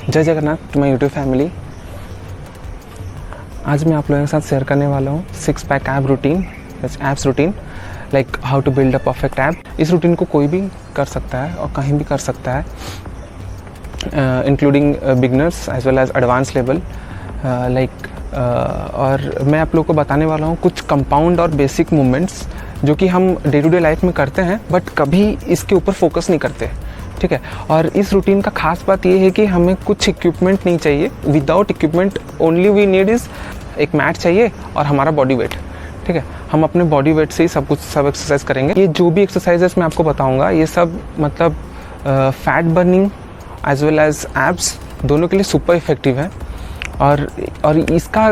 जय Jagannath to my YouTube family. आज मैं आप लोगों के साथ शेयर करने वाला हूँ 6 pack ab routine, abs routine, like how to build a perfect ab. इस रूटीन को कोई भी कर सकता है और कहीं भी कर सकता है, including beginners as well as advance level और मैं आप लोगों को बताने वाला हूँ कुछ कंपाउंड और बेसिक मूवमेंट्स जो कि हम डे टू डे लाइफ में करते हैं बट कभी इसके ऊपर फोकस नहीं करते, ठीक है। और इस रूटीन का खास बात ये है कि हमें कुछ इक्विपमेंट नहीं चाहिए। Without equipment only we need is एक मैट चाहिए और हमारा बॉडी वेट, ठीक है। हम अपने बॉडी वेट से ही सब एक्सरसाइज करेंगे। ये जो भी एक्सरसाइजेस मैं आपको बताऊंगा ये सब मतलब fat burning as well as abs दोनों के लिए सुपर इफेक्टिव है। और इसका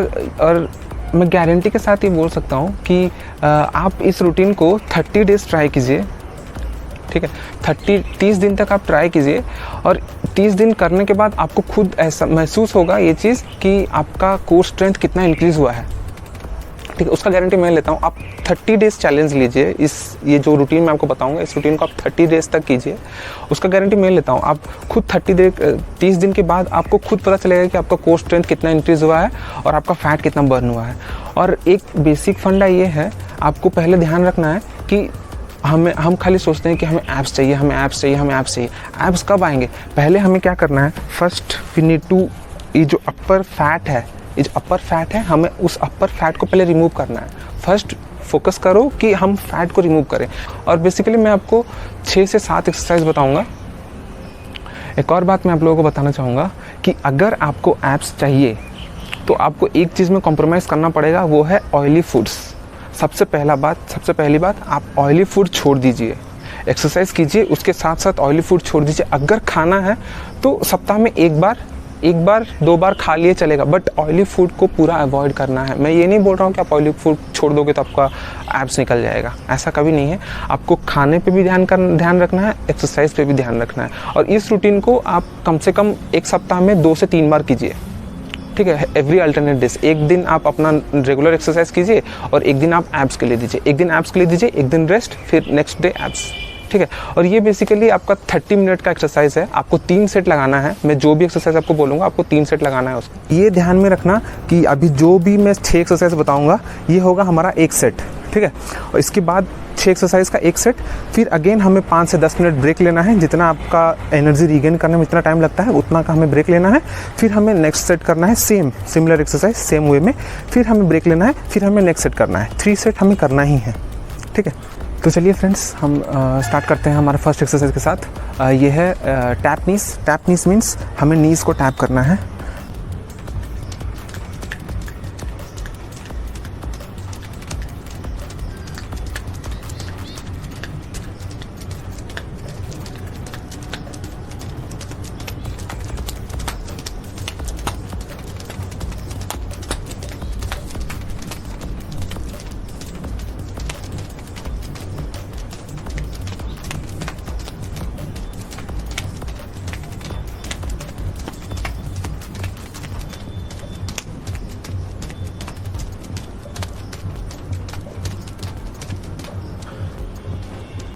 और मैं गारंटी के साथ ये बोल सकता हूँ कि आप इस रूटीन को 30 डेज़ ट्राई कीजिए, ठीक है। 30 दिन तक आप ट्राई कीजिए और 30 दिन करने के बाद आपको खुद ऐसा महसूस होगा ये चीज़ कि आपका कोर स्ट्रेंथ कितना इंक्रीज़ हुआ है, ठीक है। उसका गारंटी मैं लेता हूँ। आप 30 डेज़ चैलेंज लीजिए। ये जो रूटीन मैं आपको बताऊंगा इस रूटीन को आप 30 डेज़ तक कीजिए, उसका गारंटी मैं लेता हूँ। आप खुद 30 दिन के बाद आपको खुद पता चलेगा कि आपका कोर स्ट्रेंथ कितना इंक्रीज़ हुआ है और आपका फैट कितना बर्न हुआ है। और एक बेसिक फंडा ये है, आपको पहले ध्यान रखना है कि हम खाली सोचते हैं कि हमें एब्स चाहिए, हमें एब्स चाहिए, हमें एब्स चाहिए। एब्स कब आएंगे? पहले हमें क्या करना है, फर्स्ट वी नीड टू, ये जो अपर फैट है, हमें उस अपर फैट को पहले रिमूव करना है। फर्स्ट फोकस करो कि हम फैट को रिमूव करें। और बेसिकली मैं आपको 6 से 7 एक्सरसाइज बताऊंगा। एक और बात मैं आप लोगों को बताना चाहूँगा कि अगर आपको एब्स चाहिए तो आपको एक चीज़ में कॉम्प्रोमाइज़ करना पड़ेगा, वो है ऑयली फूड्स। सबसे पहली बात आप ऑयली फूड छोड़ दीजिए। एक्सरसाइज कीजिए, उसके साथ साथ ऑयली फूड छोड़ दीजिए। अगर खाना है तो सप्ताह में एक बार 2 बार खा लिए चलेगा, बट ऑयली फूड को पूरा अवॉइड करना है। मैं ये नहीं बोल रहा हूँ कि आप ऑयली फूड छोड़ दोगे तो आपका एब्स निकल जाएगा, ऐसा कभी नहीं है। आपको खाने पे भी ध्यान रखना है, एक्सरसाइज पे भी ध्यान रखना है। और इस रूटीन को आप कम से कम एक सप्ताह में 2 से 3 बार कीजिए, ठीक है। एवरी अल्टरनेट डेज, एक दिन आप अपना रेगुलर एक्सरसाइज कीजिए और एक दिन आप एब्स के लिए दीजिए। एक दिन एब्स के लिए दीजिए, एक दिन रेस्ट, फिर नेक्स्ट डे एब्स, ठीक है। और ये बेसिकली आपका 30 मिनट का एक्सरसाइज है। आपको 3 सेट लगाना है। मैं जो भी एक्सरसाइज आपको बोलूँगा आपको 3 सेट लगाना है उसको। ये ध्यान में रखना कि अभी जो भी मैं 6 एक्सरसाइज बताऊँगा ये होगा हमारा एक सेट, ठीक है। और इसके बाद 6 एक्सरसाइज का एक सेट, फिर अगेन हमें 5 से 10 मिनट ब्रेक लेना है। जितना आपका एनर्जी रिगेन करने में जितना टाइम लगता है उतना का हमें ब्रेक लेना है। फिर हमें नेक्स्ट सेट करना है सिमिलर एक्सरसाइज सेम वे में, फिर हमें ब्रेक लेना है, फिर हमें नेक्स्ट सेट करना है। 3 सेट हमें करना ही है, ठीक है। तो चलिए फ्रेंड्स, हम स्टार्ट करते हैं हमारे फर्स्ट एक्सरसाइज के साथ। ये है टैप नीज। टैप नीज मीन्स हमें नीज को टैप करना है।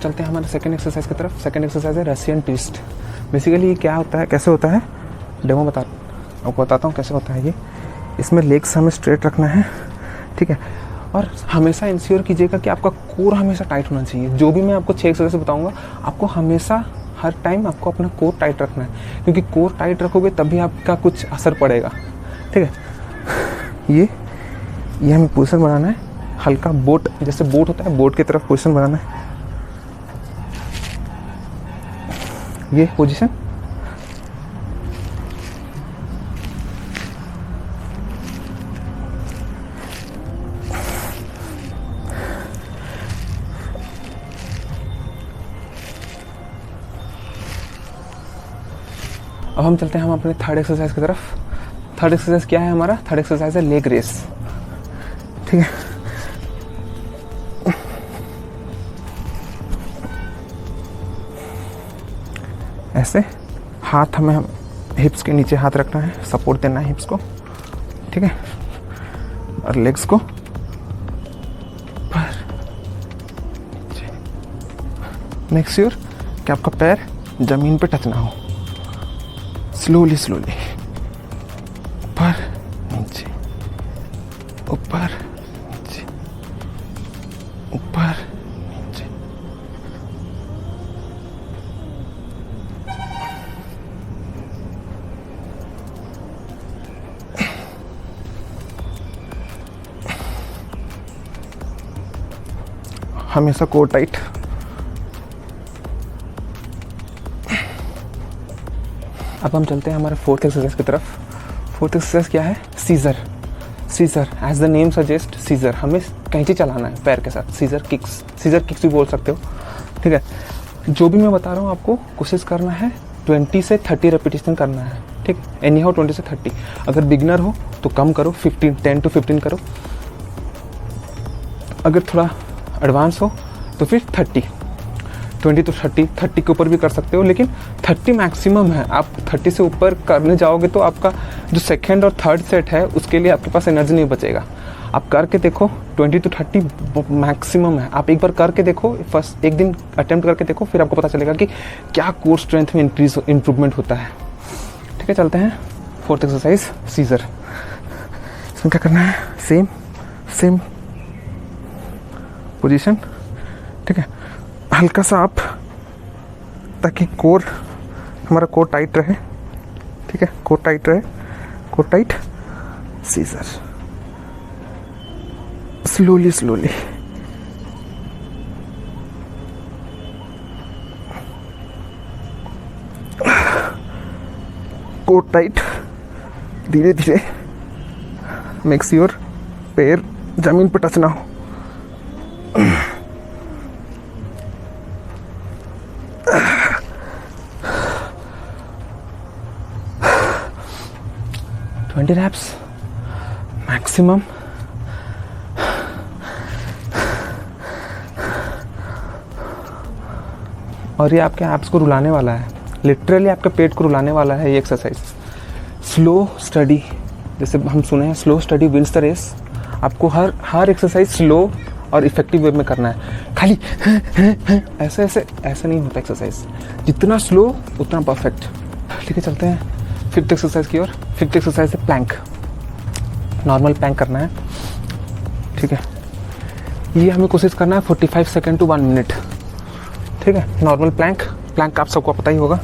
चलते हैं हमारे सेकंड एक्सरसाइज की तरफ। सेकंड एक्सरसाइज है रशियन ट्विस्ट। बेसिकली ये क्या होता है, कैसे होता है, डेमो आपको बताता हूँ कैसे होता है ये। इसमें लेग्स हमें स्ट्रेट रखना है, ठीक है। और हमेशा इंश्योर कीजिएगा कि आपका कोर हमेशा टाइट होना चाहिए। जो भी मैं आपको 6 एक्सरसाइज बताऊँगा आपको हमेशा हर टाइम आपको अपना कोर टाइट रखना है, क्योंकि कोर टाइट रखोगे तभी आपका कुछ असर पड़ेगा, ठीक है। ये हमें पोजीशन बनाना है, हल्का बोट, जैसे बोट होता है बोट की तरफ पोजीशन बनाना है। ये पोजीशन, अब हम चलते हैं हम अपने थर्ड एक्सरसाइज की तरफ। थर्ड एक्सरसाइज क्या है हमारा? थर्ड एक्सरसाइज है लेग रेस, ठीक है। ऐसे हाथ हमें हिप्स के नीचे हाथ रखना है, सपोर्ट देना है हिप्स को, ठीक है। और लेग्स को मेक श्योर कि आपका पैर ज़मीन पे टच ना हो। स्लोली स्लोली, ऊपर नीचे, ऊपर नीचे, ऊपर नीचे। हमेशा कोर टाइट। अब हम चलते हैं हमारे फोर्थ एक्सरसाइज की तरफ। फोर्थ एक्सरसाइज क्या है? Scissor. Scissor as the name suggest, scissor, हमें कैंची चलाना है पैर के साथ। सीजर किक्स, सीजर किक्स भी बोल सकते हो, ठीक है। जो भी मैं बता रहा हूँ आपको कोशिश करना है 20 से 30 रेपिटेशन करना है, ठीक है। एनी हाउ 20 से 30। अगर बिगनर हो तो कम करो, 10 to 15 करो। अगर थोड़ा एडवांस हो तो फिर 30, 20 to 30 के ऊपर भी कर सकते हो, लेकिन 30 मैक्सिमम है। आप 30 से ऊपर करने जाओगे तो आपका जो सेकेंड और थर्ड सेट है उसके लिए आपके पास एनर्जी नहीं बचेगा। आप करके देखो, 20 to 30 मैक्सिमम है। आप एक बार करके देखो, फर्स्ट एक दिन अटेम्प्ट करके देखो, फिर आपको पता चलेगा कि क्या कोर स्ट्रेंथ में इम्प्रूवमेंट होता है, ठीक है। चलते हैं फोर्थ एक्सरसाइज, सीजर। इसमें क्या करना है? सेम पोजीशन, ठीक है। हल्का सा आप, ताकि कोर, हमारा कोर टाइट रहे, ठीक है। कोर टाइट रहे, core tight. Scissor, slowly slowly, core tight, धीरे धीरे। मेक श्योर पैर जमीन पर टच ना हो। reps maximum. और ये आपके एब्स को रुलाने वाला है, लिटरली आपके पेट को रुलाने वाला है ये एक्सरसाइज। स्लो स्टडी, जैसे हम सुने हैं, slow steady wins the race. आपको हर एक्सरसाइज स्लो और इफेक्टिव वे में करना है। खाली ऐसे ऐसे ऐसे नहीं होता एक्सरसाइज, जितना स्लो उतना परफेक्ट, ठीक है। चलते हैं फिफ्थ एक्सरसाइज की ओर। फिफ्थ एक्सरसाइज है प्लैंक। नॉर्मल प्लैंक करना है, ठीक है। ये हमें कोशिश करना है 45 सेकेंड to 1 मिनट, ठीक है। नॉर्मल प्लैंक आप सबको पता ही होगा।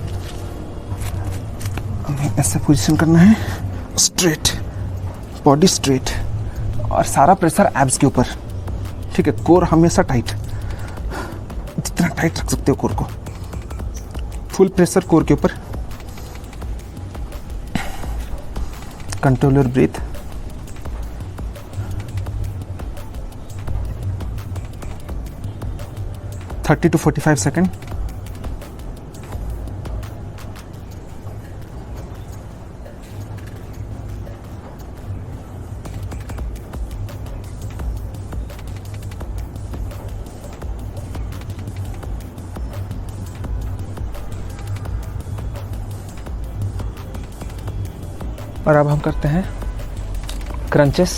हमें ऐसे पोजीशन करना है, स्ट्रेट, बॉडी स्ट्रेट, और सारा प्रेशर एब्स के ऊपर, ठीक है। कोर हमेशा टाइट, जितना टाइट रख सकते हो कोर को, फुल प्रेशर कोर के ऊपर। Control your breathe. Thirty to 45 second. और अब हम करते हैं क्रंचेस।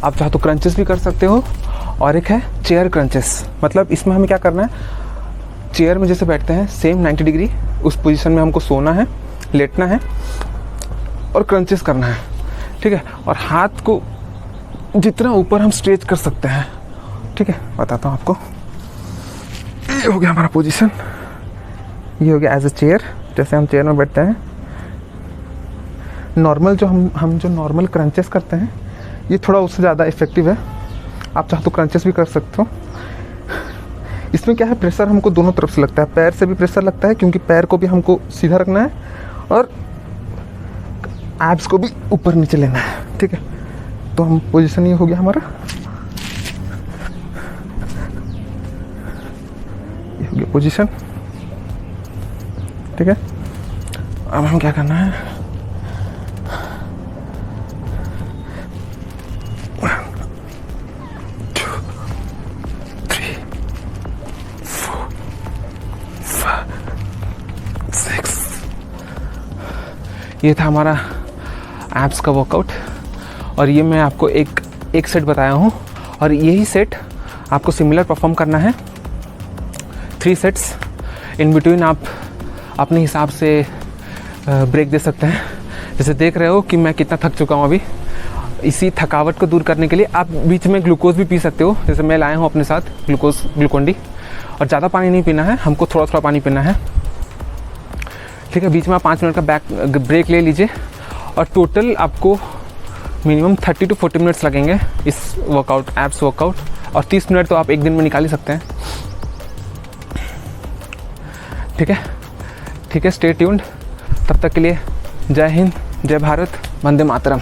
आप चाहो तो क्रंचेस भी कर सकते हो, और एक है चेयर क्रंचेस। मतलब इसमें हमें क्या करना है, चेयर में जैसे बैठते हैं सेम 90 डिग्री उस पोजीशन में हमको सोना है, लेटना है और क्रंचेस करना है, ठीक है। और हाथ को जितना ऊपर हम स्ट्रेच कर सकते हैं, ठीक है। बताता हूँ आपको। ये हो गया हमारा पोजीशन, ये हो गया एज ए चेयर, जैसे हम चेयर में बैठते हैं। नॉर्मल जो हम जो नॉर्मल क्रंचेस करते हैं, ये थोड़ा उससे ज़्यादा इफेक्टिव है। आप चाहो तो क्रंचेस भी कर सकते हो। इसमें क्या है, प्रेशर हमको दोनों तरफ से लगता है, पैर से भी प्रेशर लगता है क्योंकि पैर को भी हमको सीधा रखना है, और एब्स को भी ऊपर नीचे लेना है, ठीक है। तो हम पोजीशन ये हो गया हमारा, ये हो गया पोजीशन, ठीक है। अब हम क्या करना है, ये था हमारा एब्स का वर्कआउट। और ये मैं आपको एक सेट बताया हूँ, और यही सेट आपको सिमिलर परफॉर्म करना है 3 सेट्स। इन बिटवीन आप अपने हिसाब से ब्रेक दे सकते हैं। जैसे देख रहे हो कि मैं कितना थक चुका हूँ अभी। इसी थकावट को दूर करने के लिए आप बीच में ग्लूकोज भी पी सकते हो। जैसे मैं लाया हूँ अपने साथ ग्लूकोन डी। और ज़्यादा पानी नहीं पीना है, हमको थोड़ा थोड़ा पानी पीना है, ठीक है। बीच में आप 5 मिनट का ब्रेक ले लीजिए। और टोटल आपको मिनिमम 30 to 40 मिनट्स लगेंगे इस वर्कआउट, एब्स वर्कआउट। और 30 मिनट तो आप एक दिन में निकाल ही सकते हैं, ठीक है। ठीक है, स्टे ट्यून्ड। तब तक के लिए जय हिंद, जय भारत, वंदे मातरम।